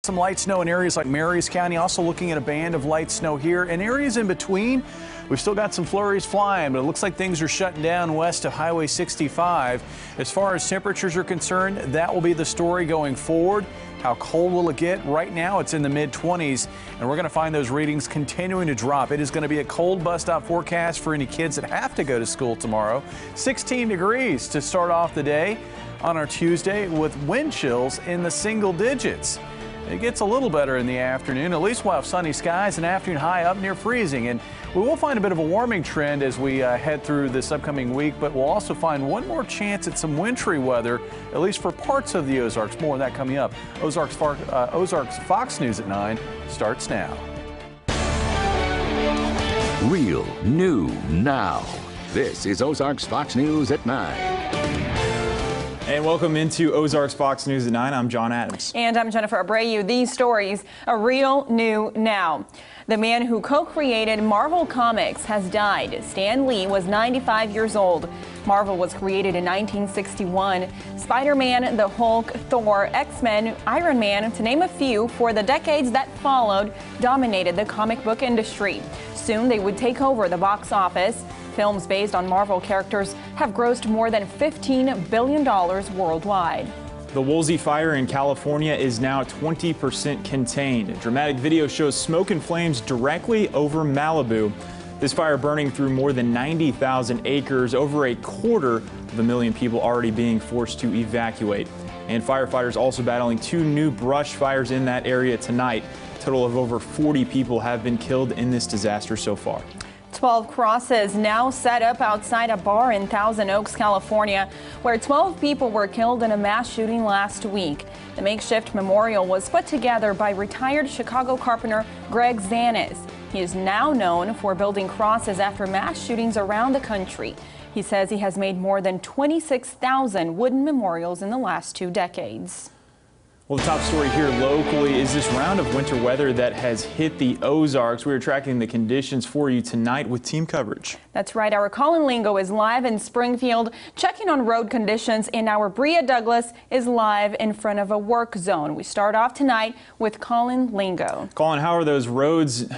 some light snow in areas like Marys County. Also looking at a band of light snow here. In areas in between, we've still got some flurries flying, but it looks like things are shutting down west of Highway 65. As far as temperatures are concerned, that will be the story going forward. How cold will it get? Right now, it's in the mid-20s, and we're going to find those readings continuing to drop. It is going to be a cold bus stop forecast for any kids that have to go to school tomorrow. 16 degrees to start off the day on our Tuesday with wind chills in the single digits. It gets a little better in the afternoon. At least we'll have sunny skies, an afternoon high up near freezing. And we will find a bit of a warming trend as we head through this upcoming week, but we'll also find one more chance at some wintry weather, at least for parts of the Ozarks. More of that coming up. Ozarks Fox News at 9 starts now. Real, new, now. This is Ozarks Fox News at 9. And welcome into Ozarks Fox News at 9. I'm John Adams. And I'm Jennifer Abreu. These stories are real new now. The man who co-created Marvel Comics has died. Stan Lee was 95 years old. Marvel was created in 1961. Spider-Man, the Hulk, Thor, X-Men, Iron Man, to name a few, for the decades that followed, dominated the comic book industry. Soon they would take over the box office. Films based on Marvel characters have grossed more than $15 billion worldwide. The Woolsey fire in California is now 20% contained. A dramatic video shows smoke and flames directly over Malibu. This fire burning through more than 90,000 acres, over 250,000 people already being forced to evacuate. And firefighters also battling 2 new brush fires in that area tonight. A total of over 40 people have been killed in this disaster so far. 12 crosses now set up outside a bar in Thousand Oaks, California, where 12 people were killed in a mass shooting last week. The makeshift memorial was put together by retired Chicago carpenter Greg Zanis. He is now known for building crosses after mass shootings around the country. He says he has made more than 26,000 wooden memorials in the last 2 decades. Well, the top story here locally is this round of winter weather that has hit the Ozarks. We are tracking the conditions for you tonight with team coverage. That's right. Our Colin Lingo is live in Springfield, checking on road conditions, and our Bria Douglas is live in front of a work zone. We start off tonight with Colin Lingo. Colin, how are those roads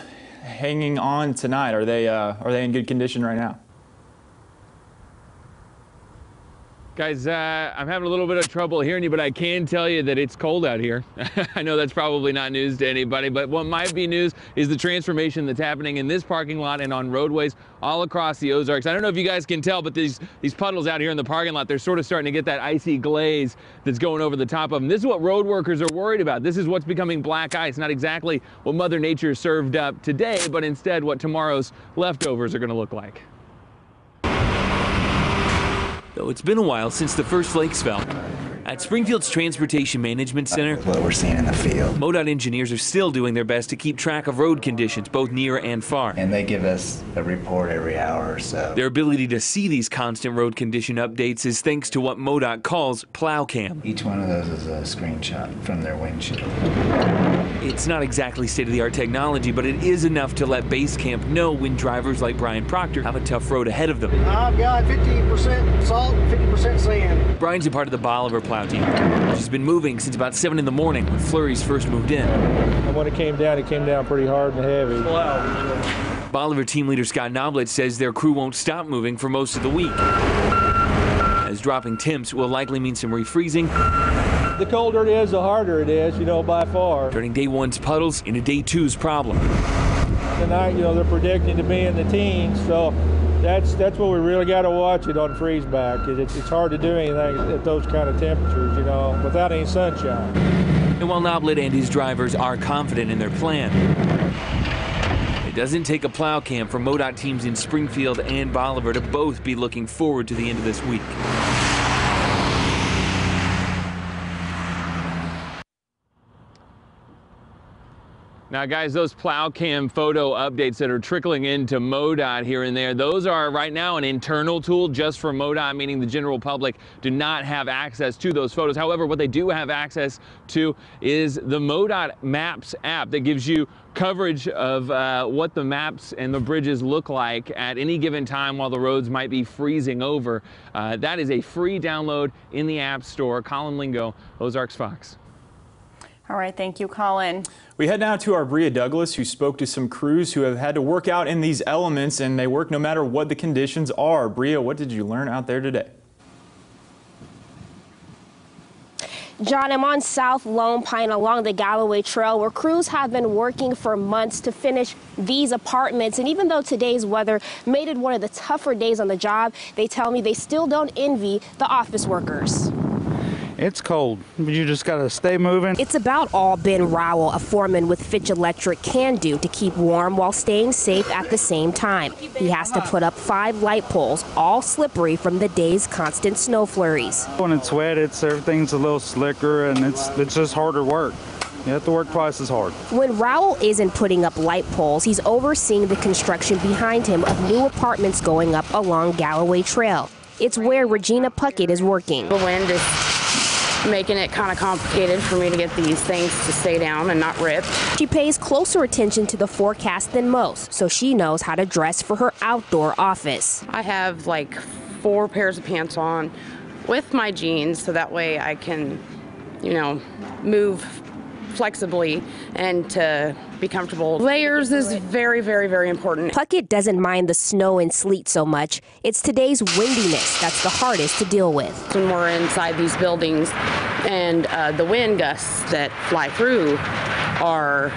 hanging on tonight? Are they in good condition right now? Guys, I'm having a little bit of trouble hearing you, but I can tell you that it's cold out here. I know that's probably not news to anybody, but what might be news is the transformation that's happening in this parking lot and on roadways all across the Ozarks. I don't know if you guys can tell, but these puddles out here in the parking lot, they're sort of starting to get that icy glaze that's going over the top of them. This is what road workers are worried about. This is what's becoming black ice, not exactly what Mother Nature served up today, but instead what tomorrow's leftovers are going to look like. Though it's been a while since the first flakes fell. At Springfield's Transportation Management Center, what we're seeing in the field. MoDOT engineers are still doing their best to keep track of road conditions, both near and far. And they give us a report every hour or so. Their ability to see these constant road condition updates is thanks to what MoDOT calls plow cam. Each one of those is a screenshot from their windshield. It's not exactly state-of-the-art technology, but it is enough to let base camp know when drivers like Brian Proctor have a tough road ahead of them. I've got 50% salt and 50% sand. Brian's a part of the Bolivar plow team, which has been moving since about 7 in the morning when flurries first moved in. And when it came down pretty hard and heavy. Bolivar team leader Scott Noblet says their crew won't stop moving for most of the week, as dropping temps will likely mean some refreezing. The colder it is, the harder it is, by far. Turning day one's puddles into day two's problem. Tonight, they're predicting to be in the teens, so that's what we really got to watch it on freeze back. It's hard to do anything at those kind of temperatures, without any sunshine. And while Noblet and his drivers are confident in their plan, it doesn't take a plow cam for MoDOT teams in Springfield and Bolivar to both be looking forward to the end of this week. Now, guys, those plow cam photo updates that are trickling into MoDOT here and there, those are right now an internal tool just for MoDOT, meaning the general public do not have access to those photos. However, what they do have access to is the MoDOT Maps app that gives you coverage of what the maps and the bridges look like at any given time while the roads might be freezing over. That is a free download in the App Store. Colin Lingo, Ozarks Fox. All right, thank you, Colin. We head now to our Bria Douglas, who spoke to some crews who have had to work out in these elements, and they work no matter what the conditions are. Bria, what did you learn out there today? John, I'm on South Lone Pine along the Galloway Trail, where crews have been working for months to finish these apartments. And even though today's weather made it one of the tougher days on the job, they tell me they still don't envy the office workers. It's cold, but you just gotta stay moving. It's about all Ben Rowell, a foreman with Fitch Electric, can do to keep warm while staying safe at the same time. He has to put up 5 light poles, all slippery from the day's constant snow flurries. When it's wet, everything's a little slicker, and it's just harder work. You have to work twice as hard. When Rowell isn't putting up light poles, he's overseeing the construction behind him of new apartments going up along Galloway Trail. It's where Regina Puckett is working. The wind is making it kind of complicated for me to get these things to stay down and not rip. She pays closer attention to the forecast than most, so she knows how to dress for her outdoor office. I have like 4 pairs of pants on with my jeans, so that way I can, move flexibly and to be comfortable. Layers is very, very, very important. Puckett doesn't mind the snow and sleet so much. It's today's windiness that's the hardest to deal with. When we're inside these buildings and the wind gusts that fly through are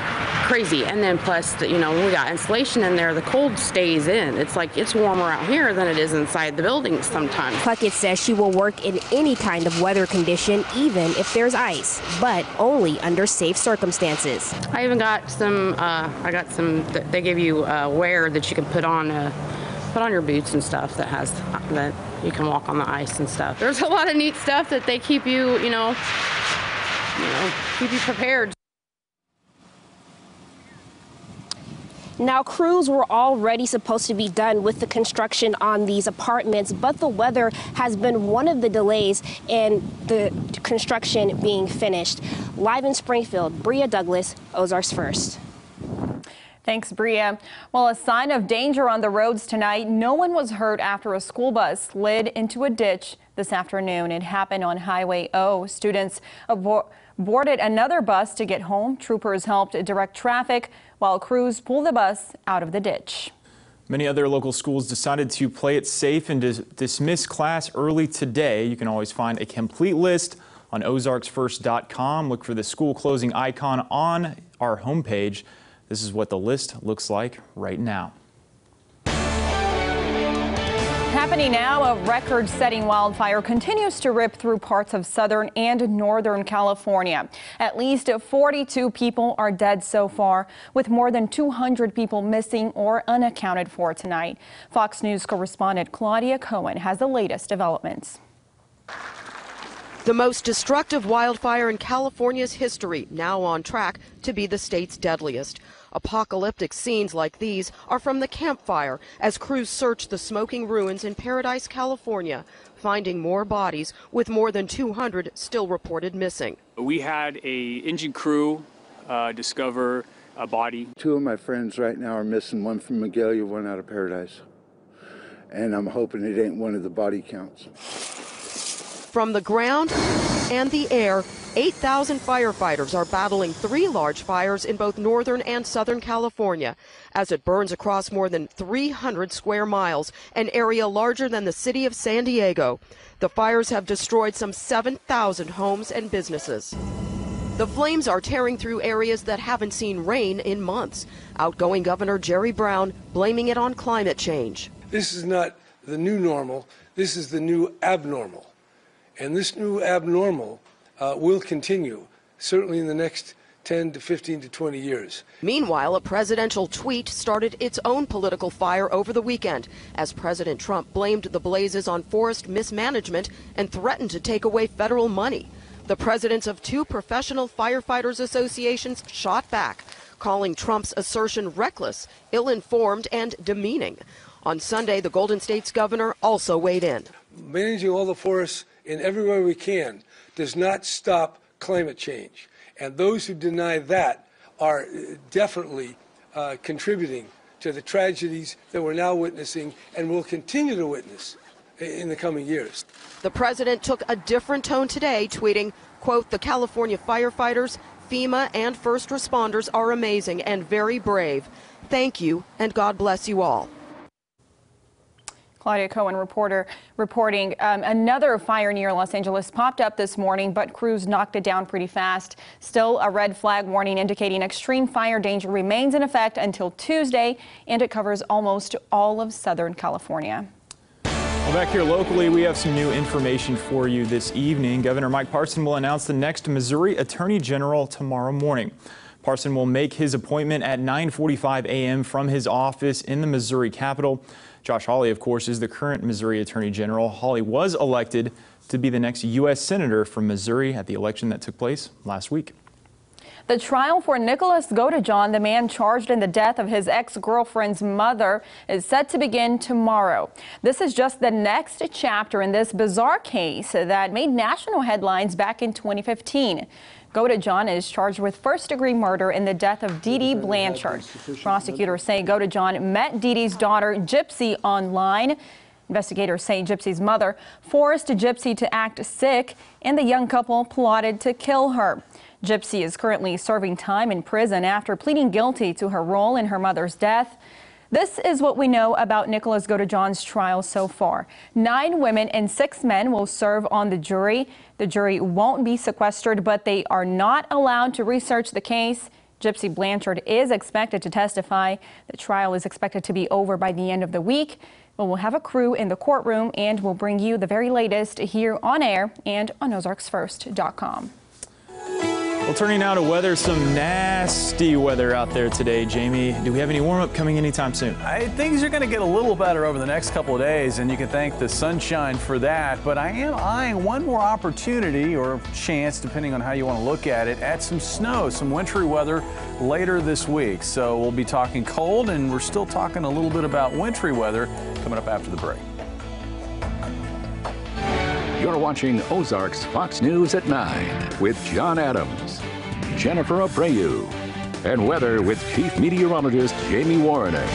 crazy. And then plus, we got insulation in there, the cold stays in. It's like it's warmer out here than it is inside the buildings sometimes. Puckett says she will work in any kind of weather condition, even if there's ice, but only under safe circumstances. I even got some, they give you wear that you can put on your boots and stuff that you can walk on the ice and stuff. There's a lot of neat stuff that they keep you, keep you prepared. Now, crews were already supposed to be done with the construction on these apartments, but the weather has been one of the delays in the construction being finished. Live in Springfield, Bria Douglas, Ozarks First. Thanks, Bria. Well, a sign of danger on the roads tonight. No one was hurt after a school bus slid into a ditch this afternoon. It happened on Highway O. Students boarded another bus to get home. Troopers helped direct traffic while crews pulled the bus out of the ditch. Many other local schools decided to play it safe and dismiss class early today. You can always find a complete list on ozarksfirst.com. Look for the school closing icon on our homepage. This is what the list looks like right now. Happening now, a record-setting wildfire continues to rip through parts of southern and northern California. At least 42 people are dead so far, with more than 200 people missing or unaccounted for tonight. Fox News correspondent Claudia Cohen has the latest developments. The most destructive wildfire in California's history, now on track to be the state's deadliest. Apocalyptic scenes like these are from the campfire as crews search the smoking ruins in Paradise, California, finding more bodies with more than 200 still reported missing. We had a engine crew discover a body. 2 of my friends right now are missing, one from Magalia, one out of Paradise. And I'm hoping it ain't one of the body counts. From the ground and the air, 8,000 firefighters are battling 3 large fires in both northern and southern California as it burns across more than 300 square miles, an area larger than the city of San Diego. The fires have destroyed some 7,000 homes and businesses. The flames are tearing through areas that haven't seen rain in months. Outgoing Governor Jerry Brown blaming it on climate change. This is not the new normal. This is the new abnormal. And this new abnormal will continue, certainly in the next 10 to 15 to 20 years. Meanwhile, a presidential tweet started its own political fire over the weekend as President Trump blamed the blazes on forest mismanagement and threatened to take away federal money. The presidents of 2 professional firefighters associations shot back, calling Trump's assertion reckless, ill-informed, and demeaning. On Sunday, the Golden State's governor also weighed in. Managing all the forests in every way we can does not stop climate change. And those who deny that are definitely contributing to the tragedies that we're now witnessing and will continue to witness in the coming years. The president took a different tone today, tweeting, quote, "The California firefighters FEMA and first responders are amazing and very brave. Thank you, and God bless you all. Claudia Cohen, reporting another fire near Los Angeles popped up this morning, but crews knocked it down pretty fast. Still, a red flag warning indicating extreme fire danger remains in effect until Tuesday, and it covers almost all of Southern California. Well, back here locally, we have some new information for you this evening. Governor Mike Parson will announce the next Missouri Attorney General tomorrow morning. Parson will make his appointment at 9:45 a.m. from his office in the Missouri Capitol. Josh Hawley, of course, is the current Missouri Attorney General. Hawley was elected to be the next U.S. Senator from Missouri at the election that took place last week. The trial for Nicholas Godejohn, the man charged in the death of his ex-girlfriend's mother, is set to begin tomorrow. This is just the next chapter in this bizarre case that made national headlines back in 2015. Godejohn is charged with first-degree murder in the death of Dee Dee Blanchard. Prosecutors say Godejohn met Dee Dee's daughter, Gypsy, online. Investigators say Gypsy's mother forced Gypsy to act sick, and the young couple plotted to kill her. Gypsy is currently serving time in prison after pleading guilty to her role in her mother's death. This is what we know about Nicholas Godejohn's trial so far. 9 women and 6 men will serve on the jury. The jury won't be sequestered, but they are not allowed to research the case. Gypsy Blanchard is expected to testify. The trial is expected to be over by the end of the week. But we'll have a crew in the courtroom, and we'll bring you the very latest here on air and on OzarksFirst.com. Well, turning now to weather, some nasty weather out there today. Jamie, do we have any warm-up coming anytime soon? Things are going to get a little better over the next couple of days, and you can thank the sunshine for that. But I am eyeing one more opportunity or chance, depending on how you want to look at it, at some snow, some wintry weather later this week. So we'll be talking cold, and we're still talking a little bit about wintry weather coming up after the break. You're watching Ozarks Fox News at 9 with John Adams, Jennifer Abreu, and weather with Chief Meteorologist Jamie Warner.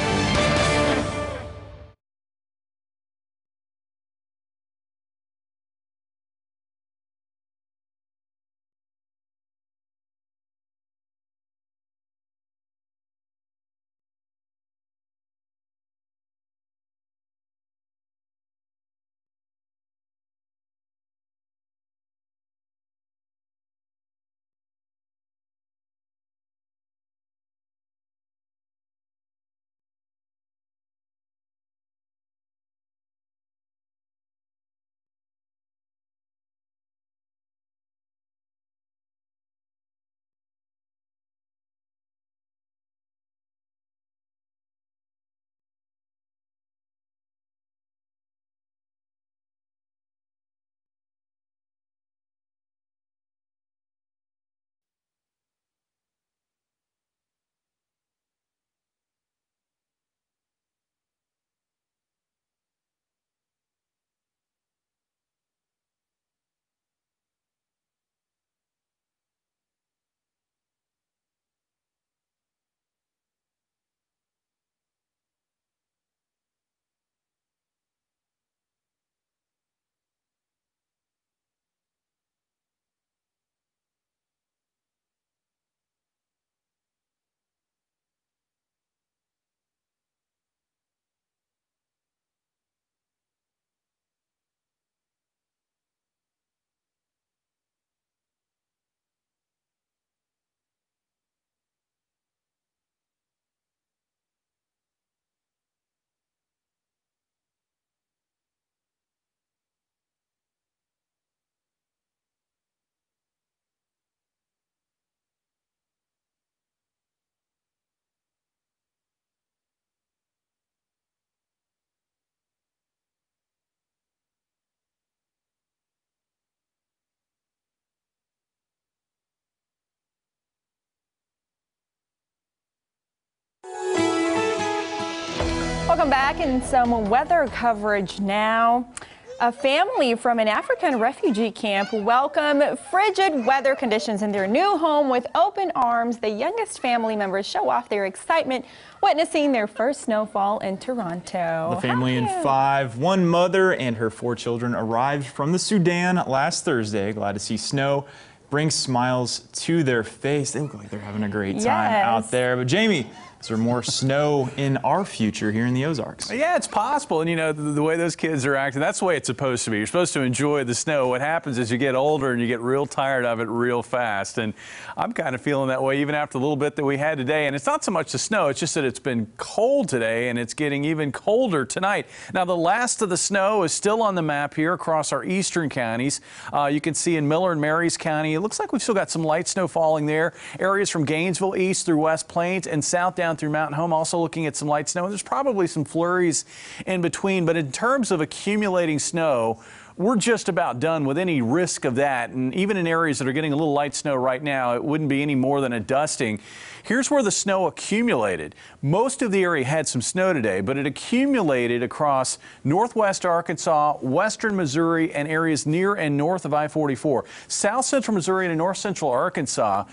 Welcome back, and some weather coverage now. A family from an African refugee camp welcome frigid weather conditions in their new home with open arms. The youngest family members show off their excitement witnessing their first snowfall in Toronto. The family in 5, one mother and her 4 children, arrived from the Sudan last Thursday. Glad to see snow brings smiles to their face. They look like they're having a great time out there. But Jamie, is there more snow in our future here in the Ozarks? Yeah, it's possible. And, you know, the way those kids are acting, that's the way it's supposed to be. You're supposed to enjoy the snow. What happens is you get older and you get real tired of it real fast. And I'm kind of feeling that way even after the little bit that we had today. And it's not so much the snow. It's just that it's been cold today and it's getting even colder tonight. Now, the last of the snow is still on the map here across our eastern counties. You can see in Miller and Marys County, it looks like we've still got some light snow falling there. Areas from Gainesville east through West Plains and south down through Mountain Home, also looking at some light snow. And there's probably some flurries in between, but in terms of accumulating snow, we're just about done with any risk of that. And even in areas that are getting a little light snow right now, it wouldn't be any more than a dusting. Here's where the snow accumulated. Most of the area had some snow today, but it accumulated across northwest Arkansas, western Missouri, and areas near and north of I-44. South central Missouri and north central Arkansas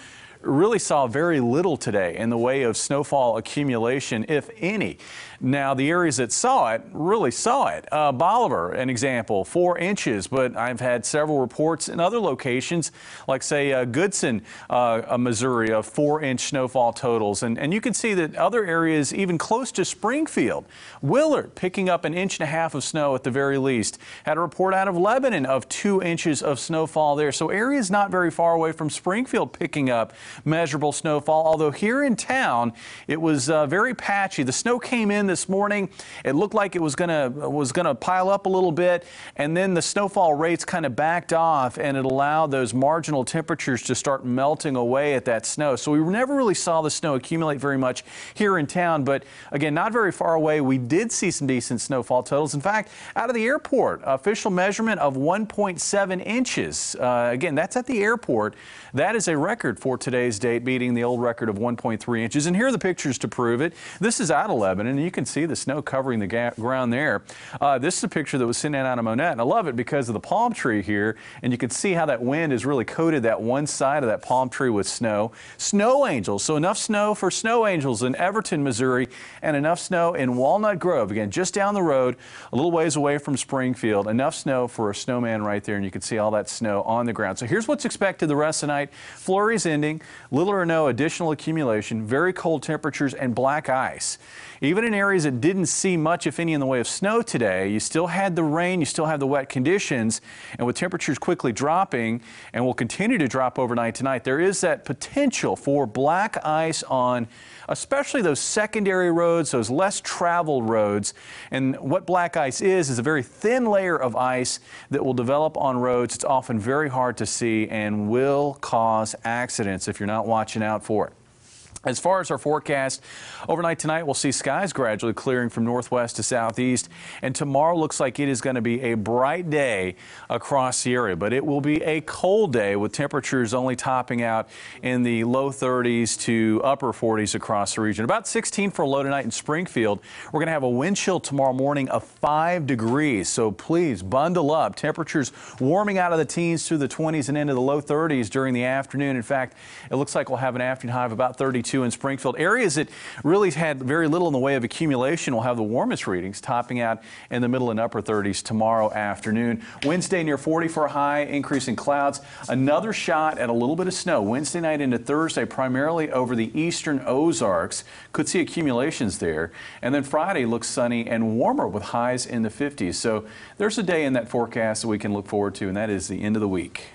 really saw very little today in the way of snowfall accumulation, if any. Now, the areas that saw it really saw it. Bolivar, an example, 4 inches, but I've had several reports in other locations, like, say, Goodson, Missouri, of 4-inch snowfall totals. And you can see that other areas, even close to Springfield, Willard picking up 1.5 inches of snow at the very least. Had a report out of Lebanon of 2 inches of snowfall there. So areas not very far away from Springfield picking up measurable snowfall, although here in town, it was very patchy. The snow came in this morning. It looked like it was gonna pile up a little bit, and then the snowfall rates kind of backed off, and it allowed those marginal temperatures to start melting away at that snow. So we never really saw the snow accumulate very much here in town, but again, not very far away, we did see some decent snowfall totals. In fact, out of the airport, official measurement of 1.7 inches. Again, that's at the airport. That is a record for today's date, beating the old record of 1.3 inches. And here are the pictures to prove it. This is out of Lebanon, and you can see the snow covering the ground there. This is a picture that was sent in out of Monette, and I love it because of the palm tree here, and you can see how that wind has really coated that one side of that palm tree with snow. Snow angels, so enough snow for snow angels in Everton, Missouri, and enough snow in Walnut Grove, again, just down the road, a little ways away from Springfield. Enough snow for a snowman right there, and you can see all that snow on the ground. So here's what's expected the rest of the night. Flurries ending, little or no additional accumulation, very cold temperatures, and black ice. Even in areas that didn't see much, if any, in the way of snow today, you still had the rain, you still have the wet conditions, and with temperatures quickly dropping and will continue to drop overnight tonight, there is that potential for black ice on especially those secondary roads, those less traveled roads. And what black ice is a very thin layer of ice that will develop on roads. It's often very hard to see and will cause accidents if you're not watching out for it. As far as our forecast, overnight tonight, we'll see skies gradually clearing from northwest to southeast. And tomorrow looks like it is going to be a bright day across the area. But it will be a cold day with temperatures only topping out in the low 30s to upper 40s across the region. About 16 for a low tonight in Springfield. We're going to have a wind chill tomorrow morning of 5 degrees. So please bundle up. Temperatures warming out of the teens through the 20s and into the low 30s during the afternoon. In fact, it looks like we'll have an afternoon high of about 32 in Springfield. Areas that really had very little in the way of accumulation will have the warmest readings, topping out in the middle and upper 30s tomorrow afternoon. Wednesday near 40 for a high, increasing clouds. Another shot at a little bit of snow Wednesday night into Thursday, primarily over the eastern Ozarks. Could see accumulations there. And then Friday looks sunny and warmer with highs in the 50s. So there's a day in that forecast that we can look forward to, and that is the end of the week.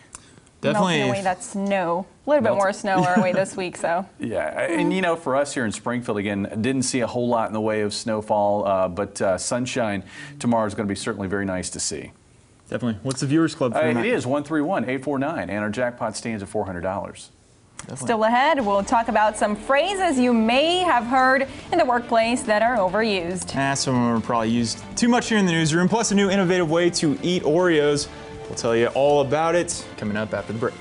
Definitely. Melting away that snow. A little bit more snow our way this week, so. Yeah, and you know, for us here in Springfield, again, didn't see a whole lot in the way of snowfall, but sunshine tomorrow is going to be certainly very nice to see. Definitely. What's the Viewers Club for tonight? It is 131-849, and our jackpot stands at $400. Definitely. Still ahead, we'll talk about some phrases you may have heard in the workplace that are overused. Some of them are probably used too much here in the newsroom, plus a new innovative way to eat Oreos. We'll tell you all about it coming up after the break.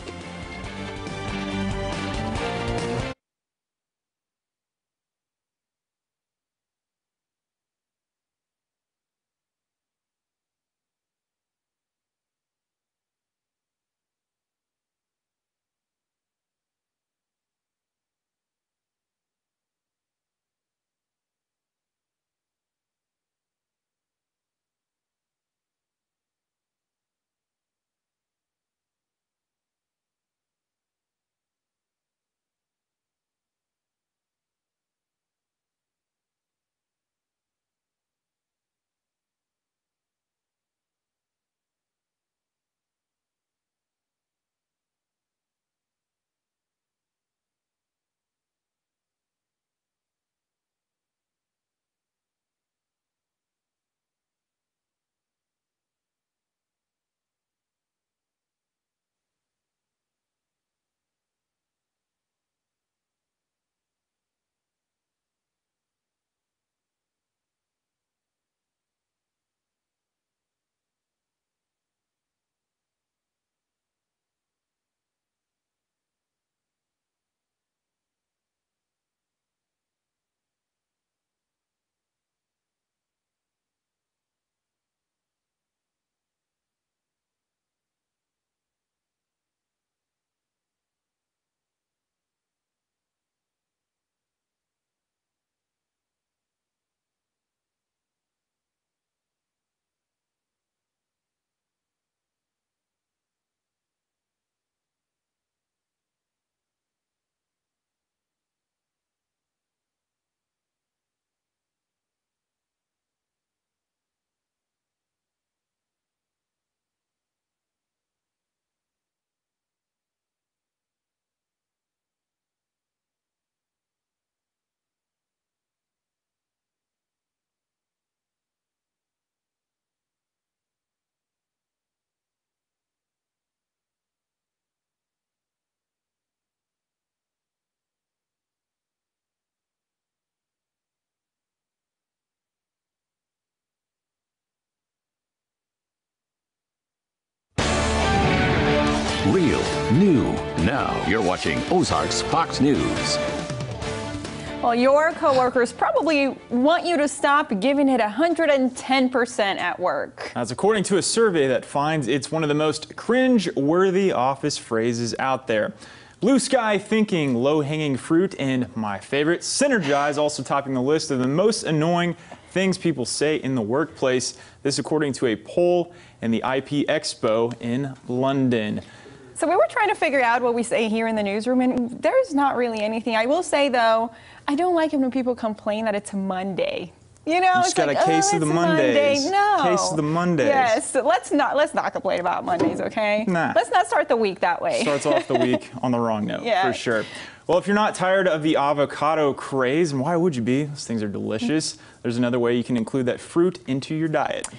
Real, new. Now you're watching Ozarks Fox News. Well, your coworkers probably want you to stop giving it 110% at work. That's according to a survey that finds it's one of the most cringe-worthy office phrases out there. Blue sky thinking, low-hanging fruit, and my favorite, synergize, also topping the list of the most annoying things people say in the workplace. This according to a poll in the IP Expo in London. So we were trying to figure out what we say here in the newsroom, and there's not really anything. I will say, though, I don't like it when people complain that it's Monday. You know, it's got like, a case of the Mondays. Monday. No. Case of the Mondays. Yes, let's not complain about Mondays, okay? Nah. Let's not start the week that way. Starts off the week on the wrong note, yeah. For sure. Well, if you're not tired of the avocado craze, and why would you be? Those things are delicious. There's another way you can include that fruit into your diet.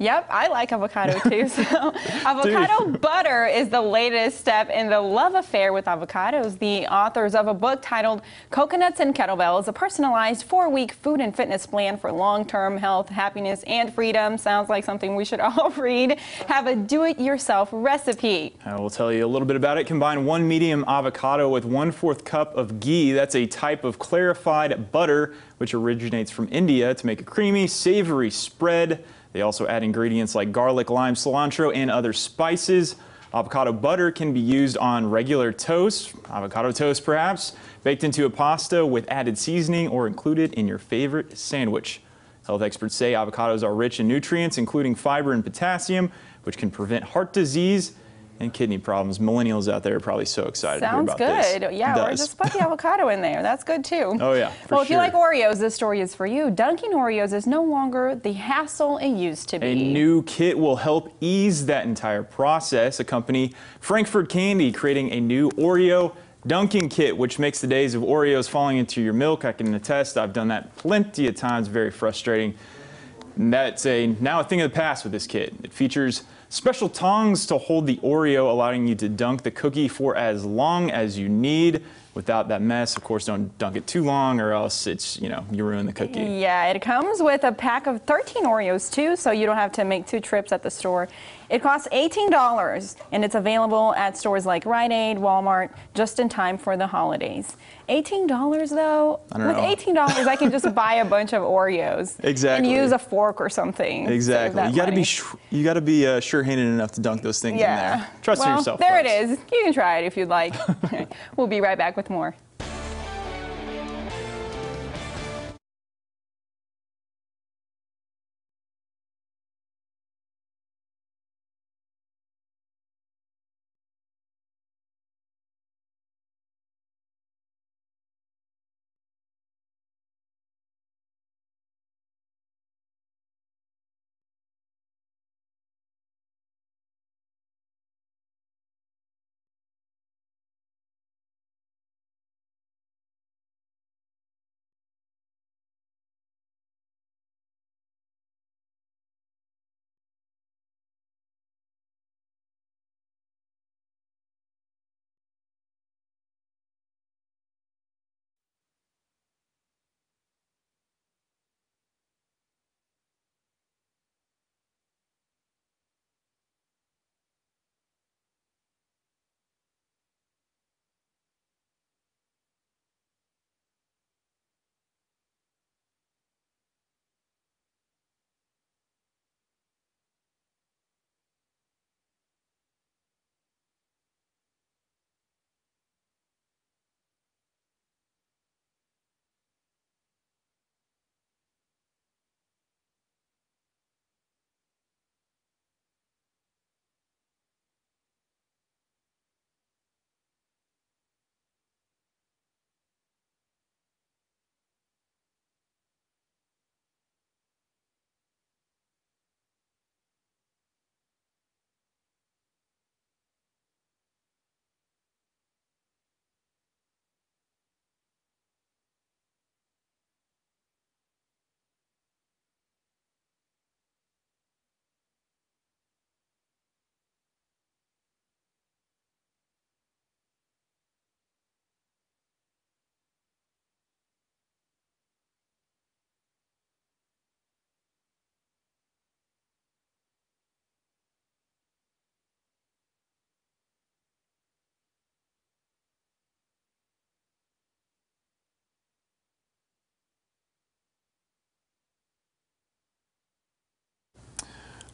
Yep, I like avocado too. So, avocado butter is the latest step in the love affair with avocados. The authors of a book titled Coconuts and Kettlebells, a personalized 4-week food and fitness plan for long-term health, happiness, and freedom. Sounds like something we should all read. Have a do-it-yourself recipe. I will tell you a little bit about it. Combine 1 medium avocado with 1/4 cup of ghee. That's a type of clarified butter which originates from India to make a creamy, savory spread. They also add ingredients like garlic, lime, cilantro, and other spices. Avocado butter can be used on regular toast, avocado toast perhaps, baked into a pasta with added seasoning, or included in your favorite sandwich. Health experts say avocados are rich in nutrients, including fiber and potassium, which can prevent heart disease and kidney problems. Millennials out there are probably so excited to hear about this. Sounds good. Yeah, or just put the avocado in there. That's good too. Oh yeah, well, if you like Oreos, this story is for you. Dunking Oreos is no longer the hassle it used to be. A new kit will help ease that entire process. A company, Frankfurt Candy, creating a new Oreo dunking kit, which makes the days of Oreos falling into your milk. I can attest, I've done that plenty of times. Very frustrating. And that's now a thing of the past with this kit. It features special tongs to hold the Oreo, allowing you to dunk the cookie for as long as you need without that mess. Of course, don't dunk it too long or else it's, you ruin the cookie. Yeah, it comes with a pack of 13 Oreos too, so you don't have to make 2 trips at the store. It costs $18 and it's available at stores like Rite Aid, Walmart, just in time for the holidays. $18 though? I don't know. With $18 I can just buy a bunch of Oreos. Exactly. And use a fork or something. Exactly. You got to be sure-handed enough to dunk those things in there. Trust in yourself. There folks. it is. You can try it if you'd like. We'll be right back with more.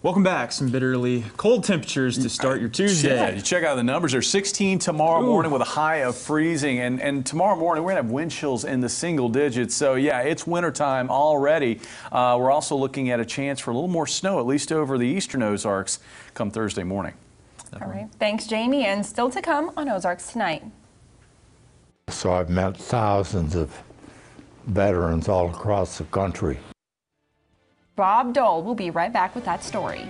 Welcome back. Some bitterly cold temperatures to start your Tuesday. Yeah, you check out the numbers. There's 16 tomorrow morning with a high of freezing. And tomorrow morning, we're going to have wind chills in the single digits. So, yeah, it's wintertime already. We're also looking at a chance for a little more snow, at least over the eastern Ozarks, come Thursday morning. All right. Thanks, Jamie. And still to come on Ozarks Tonight. So I've met thousands of veterans all across the country. Bob Dole will be right back with that story.